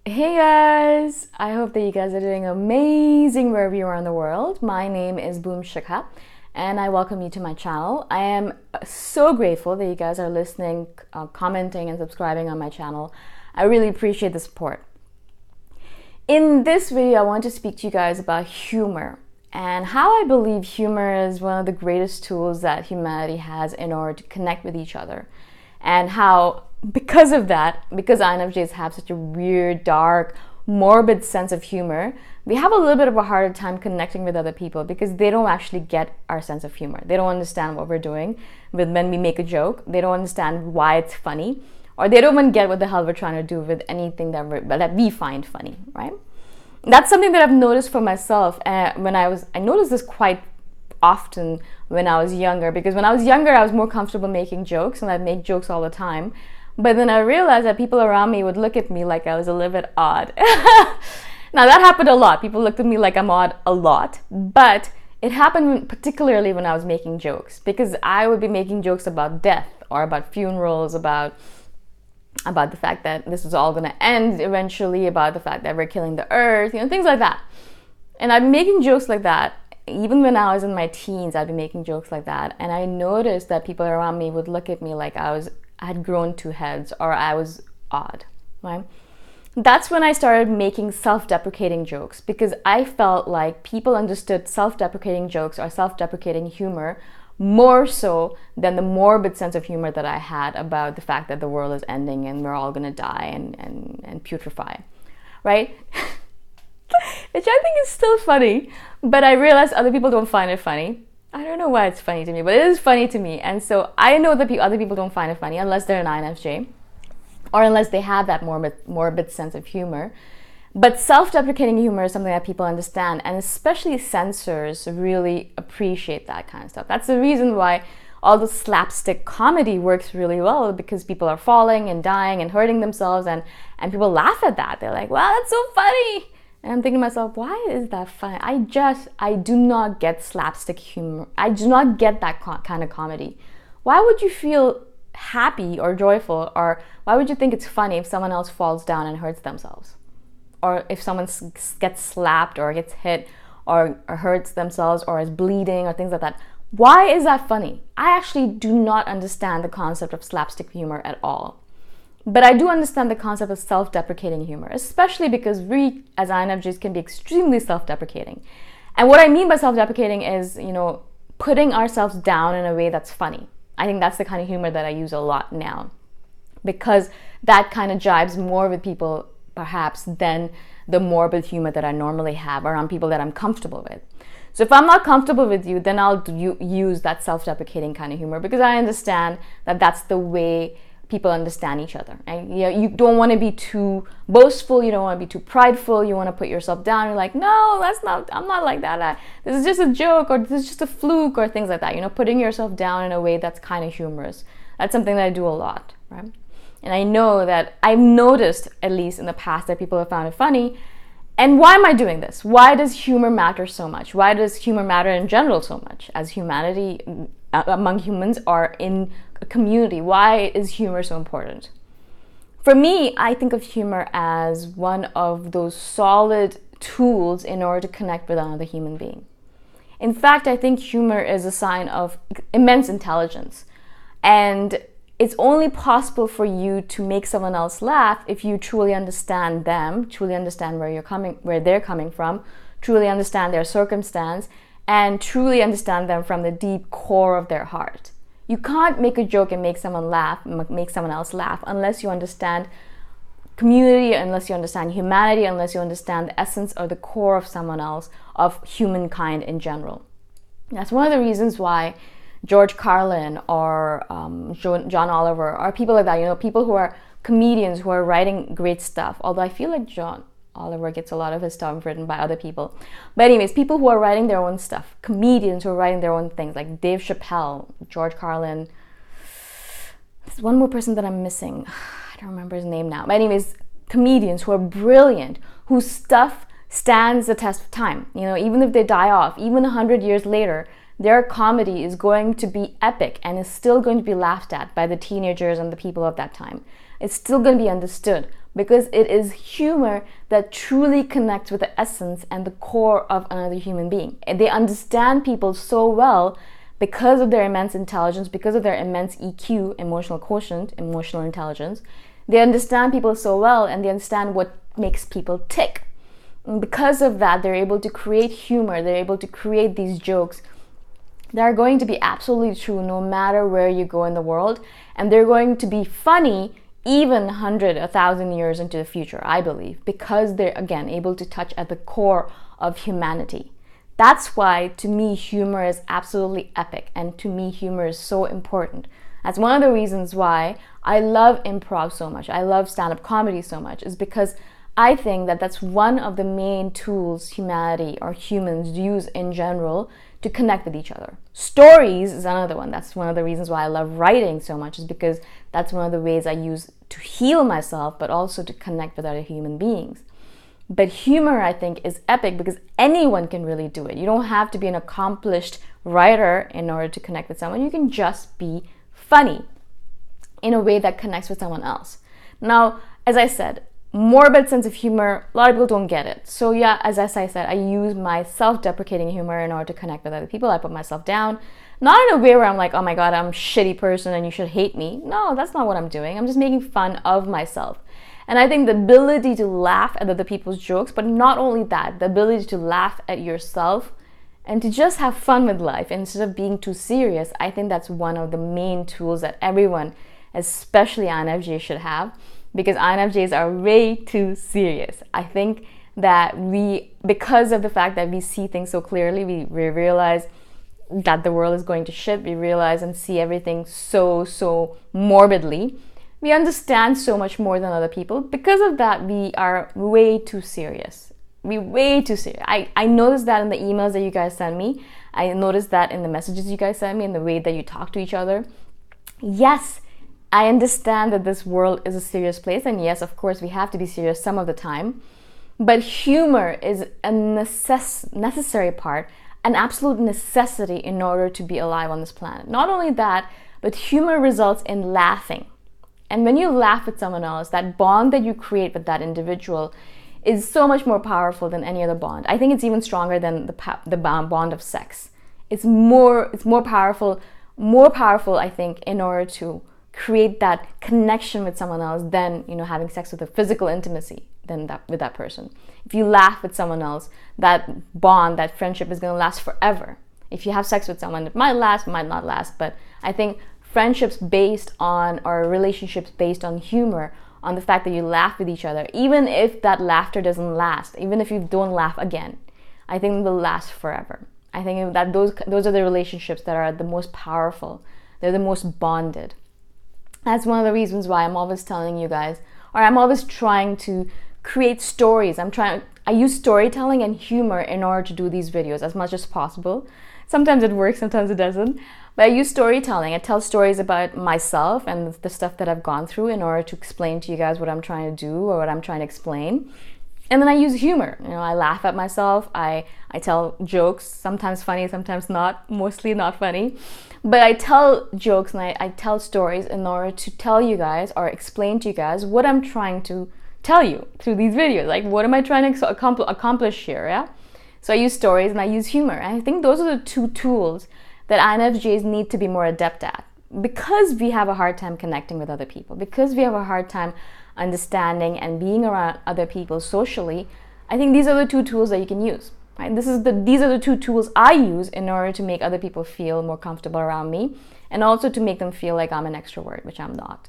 Hey guys! I hope that you guys are doing amazing wherever you are in the world. My name is Shikha and I welcome you to my channel. I am so grateful that you guys are listening, commenting and subscribing on my channel. I really appreciate the support. In this video, I want to speak to you guys about humor and how I believe humor is one of the greatest tools that humanity has in order to connect with each other, and how because of that, because INFJs have such a weird, dark, morbid sense of humor, we have a little bit of a harder time connecting with other people because they don't actually get our sense of humor. They don't understand what we're doing when we make a joke. They don't understand why it's funny, or they don't even get what the hell we're trying to do with anything that we find funny, right? That's something that I've noticed for myself. I noticed this quite often when I was younger, because when I was younger, I was more comfortable making jokes and I'd make jokes all the time. But then I realized that people around me would look at me like I was a little bit odd. Now that happened a lot. People looked at me like I'm odd a lot, but it happened particularly when I was making jokes, because I would be making jokes about death or about funerals, about the fact that this is all going to end eventually, about the fact that we're killing the earth, things like that. And I'd be making jokes like that. Even when I was in my teens, I'd be making jokes like that. And I noticed that people around me would look at me like I had grown two heads, or I was odd, right? That's when I started making self-deprecating jokes, because I felt like people understood self-deprecating jokes or self-deprecating humor more so than the morbid sense of humor that I had about the fact that the world is ending and we're all gonna die and putrefy, right? Which I think is still funny, but I realize other people don't find it funny. I don't know why it's funny to me, but it is funny to me. And so I know that other people don't find it funny unless they're an INFJ, or unless they have that morbid sense of humor. But self-deprecating humor is something that people understand, and especially censors really appreciate that kind of stuff. That's the reason why all the slapstick comedy works really well, because people are falling and dying and hurting themselves, and people laugh at that. They're like, wow, that's so funny. And I'm thinking to myself, why is that funny? I do not get slapstick humor. I do not get that kind of comedy. Why would you feel happy or joyful, or why would you think it's funny if someone else falls down and hurts themselves? Or if someone gets slapped or gets hit or hurts themselves or is bleeding or things like that? Why is that funny? I actually do not understand the concept of slapstick humor at all. But I do understand the concept of self-deprecating humor, especially because we as INFJs can be extremely self-deprecating. And what I mean by self-deprecating is, putting ourselves down in a way that's funny. I think that's the kind of humor that I use a lot now, because that kind of jives more with people perhaps than the morbid humor that I normally have around people that I'm comfortable with. So if I'm not comfortable with you, then I'll use that self-deprecating kind of humor, because I understand that that's the way people understand each other. And you don't want to be too boastful, you don't want to be too prideful, you want to put yourself down. You're like, no, I'm not like that. This is just a joke, or this is just a fluke, or things like that. Putting yourself down in a way that's kind of humorous. That's something that I do a lot, right? And I know that I've noticed, at least in the past, that people have found it funny. And why am I doing this? Why does humor matter so much? Why does humor matter in general so much? As humanity, among humans, or in a community, why is humor so important? For me, I think of humor as one of those solid tools in order to connect with another human being. In fact, I think humor is a sign of immense intelligence. And it's only possible for you to make someone else laugh if you truly understand them, truly understand where they're coming from, truly understand their circumstance, and truly understand them from the deep core of their heart. You can't make a joke and make someone else laugh unless you understand community, unless you understand humanity, unless you understand the essence or the core of someone else, of humankind in general. That's one of the reasons why George Carlin or John Oliver, or people like that, people who are comedians who are writing great stuff. Although I feel like John Oliver gets a lot of his stuff written by other people. But anyways, people who are writing their own stuff, comedians who are writing their own things, like Dave Chappelle, George Carlin. There's one more person that I'm missing. I don't remember his name now. But anyways, comedians who are brilliant, whose stuff stands the test of time. Even if they die off, even 100 years later, their comedy is going to be epic and is still going to be laughed at by the teenagers and the people of that time. It's still going to be understood because it is humor that truly connects with the essence and the core of another human being. And they understand people so well because of their immense intelligence, because of their immense EQ, emotional quotient, emotional intelligence. They understand people so well, and they understand what makes people tick. And because of that, they're able to create humor, they're able to create these jokes that are going to be absolutely true no matter where you go in the world, and they're going to be funny even 100, 1,000 years into the future, I believe, because they're, again, able to touch at the core of humanity. That's why, to me, humor is absolutely epic, and to me, humor is so important. That's one of the reasons why I love improv so much, I love stand-up comedy so much, is because I think that that's one of the main tools humanity or humans use in general to connect with each other. Stories is another one. That's one of the reasons why I love writing so much, is because that's one of the ways I use to heal myself, but also to connect with other human beings. But humor, I think, is epic because anyone can really do it. You don't have to be an accomplished writer in order to connect with someone. You can just be funny in a way that connects with someone else. Now, as I said, morbid sense of humor, a lot of people don't get it. So yeah, as I said, I use my self-deprecating humor in order to connect with other people. I put myself down, not in a way where I'm like, oh my God, I'm a shitty person and you should hate me. No, that's not what I'm doing. I'm just making fun of myself. And I think the ability to laugh at other people's jokes, but not only that, the ability to laugh at yourself and to just have fun with life instead of being too serious, I think that's one of the main tools that everyone, especially INFJs, should have. Because INFJs are way too serious. I think that because of the fact that we see things so clearly, we realize that the world is going to shit. We realize and see everything so morbidly. We understand so much more than other people. Because of that, we are way too serious. We're way too serious. I noticed that in the emails that you guys send me. I noticed that in the messages you guys send me, in the way that you talk to each other. Yes, I understand that this world is a serious place, and yes, of course, we have to be serious some of the time, but humor is a necessary part, an absolute necessity in order to be alive on this planet. Not only that, but humor results in laughing. And when you laugh with someone else, that bond that you create with that individual is so much more powerful than any other bond. I think it's even stronger than the bond of sex. It's more powerful, I think, in order to create that connection with someone else than, having sex with a physical intimacy with that person. If you laugh with someone else, that bond, that friendship is going to last forever. If you have sex with someone, it might last, might not last, but I think friendships based on, or relationships based on humor, on the fact that you laugh with each other, even if that laughter doesn't last, even if you don't laugh again, I think it will last forever. I think that those are the relationships that are the most powerful. They're the most bonded. That's one of the reasons why I'm always telling you guys, or I'm always trying to create stories. I use storytelling and humor in order to do these videos as much as possible. Sometimes it works, sometimes it doesn't. But I use storytelling. I tell stories about myself and the stuff that I've gone through in order to explain to you guys what I'm trying to do or what I'm trying to explain. And then I use humor. I laugh at myself. I tell jokes, sometimes funny, sometimes not, mostly not funny. But I tell jokes and I tell stories in order to tell you guys or explain to you guys what I'm trying to tell you through these videos. Like, what am I trying to accomplish here, yeah? So I use stories and I use humor. And I think those are the two tools that INFJs need to be more adept at. Because we have a hard time connecting with other people, because we have a hard time understanding and being around other people socially, I think these are the two tools that you can use. Right? These are the two tools I use in order to make other people feel more comfortable around me, and also to make them feel like I'm an extrovert, which I'm not.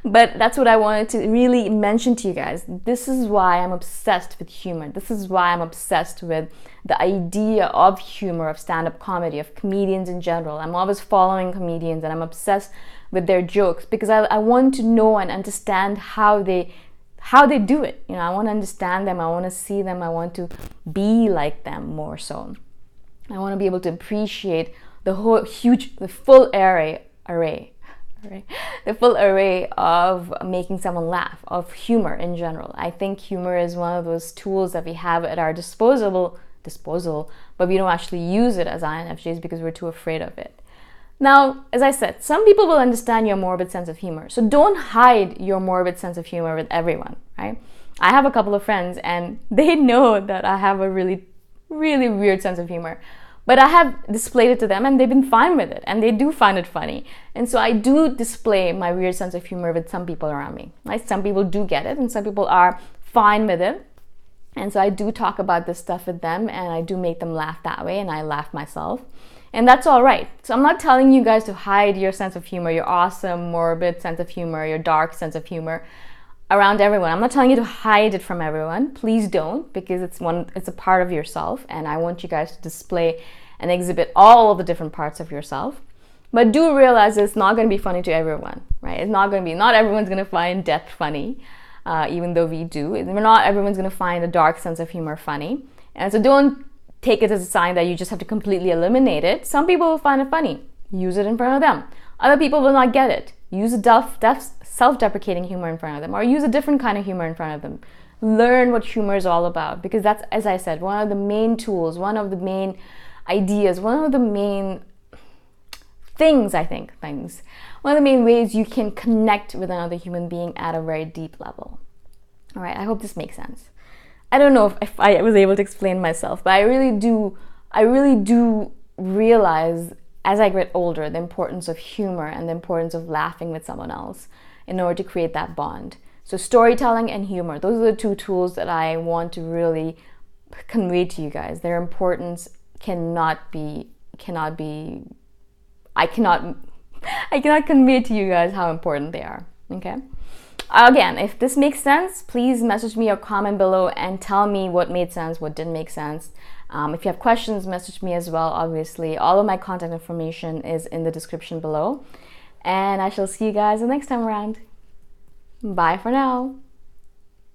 But that's what I wanted to really mention to you guys. This is why I'm obsessed with humor. This is why I'm obsessed with the idea of humor, of stand-up comedy, of comedians in general. I'm always following comedians and I'm obsessed with their jokes because I want to know and understand how they do it. I want to understand them. I want to see them. I want to be like them more so. I want to be able to appreciate the full array of making someone laugh, of humor in general. I think humor is one of those tools that we have at our disposal, but we don't actually use it as INFJs because we're too afraid of it. Now, as I said, some people will understand your morbid sense of humor. So don't hide your morbid sense of humor with everyone, right? I have a couple of friends and they know that I have a really, really weird sense of humor. But I have displayed it to them and they've been fine with it and they do find it funny. And so I do display my weird sense of humor with some people around me, right? Some people do get it and some people are fine with it. And so I do talk about this stuff with them and I do make them laugh that way and I laugh myself. And that's all right. So I'm not telling you guys to hide your sense of humor, your awesome, morbid sense of humor, your dark sense of humor around everyone. I'm not telling you to hide it from everyone. Please don't, because it's a part of yourself and I want you guys to display and exhibit all of the different parts of yourself. But do realize it's not going to be funny to everyone, right? It's not going to be, not everyone's going to find death funny, even though we do. Not everyone's going to find a dark sense of humor funny. And so don't take it as a sign that you just have to completely eliminate it. Some people will find it funny. Use it in front of them. Other people will not get it. Use a self-deprecating humor in front of them or use a different kind of humor in front of them. Learn what humor is all about because that's, as I said, one of the main tools, one of the main ideas, one of the main things, one of the main ways you can connect with another human being at a very deep level. All right, I hope this makes sense. I don't know if I was able to explain myself, but I really do realize as I get older the importance of humor and the importance of laughing with someone else in order to create that bond. So storytelling and humor, those are the two tools that I want to really convey to you guys. Their importance I cannot convey to you guys how important they are, okay? Again, if this makes sense, please message me or comment below and tell me what made sense, what didn't make sense. If you have questions, message me as well, obviously. All of my contact information is in the description below. And I shall see you guys the next time around. Bye for now.